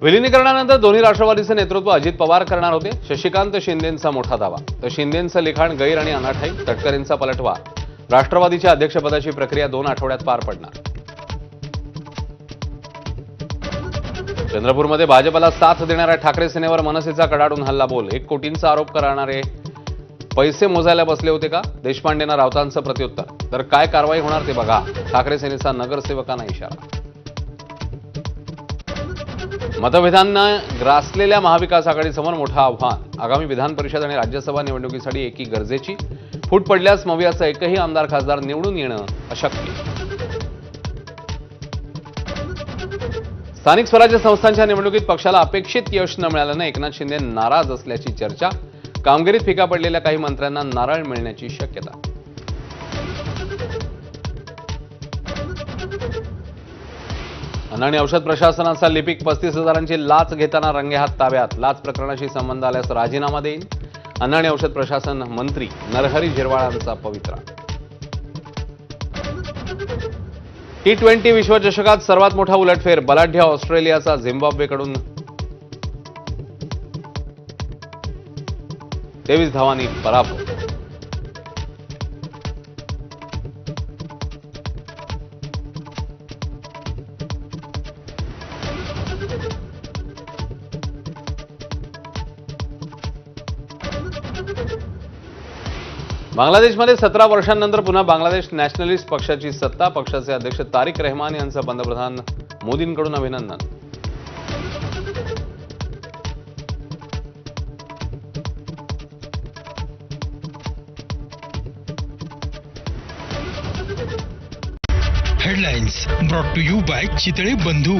विलिनीकरणानंतर दोन्ही राष्ट्रवादीचे नेतृत्व अजित पवार करणार होते. शशिकांत शिंदेंचा मोठा दावा, तर शिंदेंचं लिखाण गैर आणि अनाठाई. तटकरेंचा पलटवार. राष्ट्रवादीच्या अध्यक्षपदाची प्रक्रिया 2 आठवड्यात पार पडणार. चंद्रपूरमध्ये भाजपला साथ देणाऱ्या ठाकरे सेनेवर मनसेचा कडाडून हल्ला बोल. 1 कोटींचा आरोप करणारे पैसे मोजायला बसले होते का? देशपांडेंना राऊतांचं प्रत्युत्तर. तर काय कारवाई होणार ते बघा. ठाकरे सेनेचा नगरसेवकांना इशारा. मतभेदांना ग्रासलेल्या महाविकास आघाडीसमोर मोठं आव्हान. आगामी विधान परिषद आणि राज्यसभा निवडणुकीसाठी एकी गरजेची. फूट पडल्यास मवियाचा एकही आमदार खासदार निवडून येणं अशक्य. स्थानिक स्वराज्य संस्थांच्या निवडणुकीत पक्षाला अपेक्षित यश न मिळाल्यानं एकनाथ शिंदे नाराज असल्याची चर्चा. कामगिरीत फिका पडलेल्या काही मंत्र्यांना नारळ मिळण्याची शक्यता. अन्न आणि औषध प्रशासनाचा लिपिक 35,000ची लाच घेताना रंगेहात ताब्यात. लाच प्रकरणाशी संबंध आल्यास राजीनामा देईन. अन्न आणि औषध प्रशासन मंत्री नरहरी झिरवाळांचा पवित्रा. T20 विश्वचषकात सर्वात मोठा उलटफेर. बलाढ्य ऑस्ट्रेलियाचा झिम्बाब्वेकडून 23 धावांनी पराभव. बांगलादेशमध्ये 17 वर्षांनंतर पुन्हा बांगलादेश नॅशनलिस्ट पक्षाची सत्ता. पक्षाचे अध्यक्ष तारिक रहमान यांचं पंतप्रधान मोदींकडून अभिनंदन. Headlines brought to you by Chitale बंधू.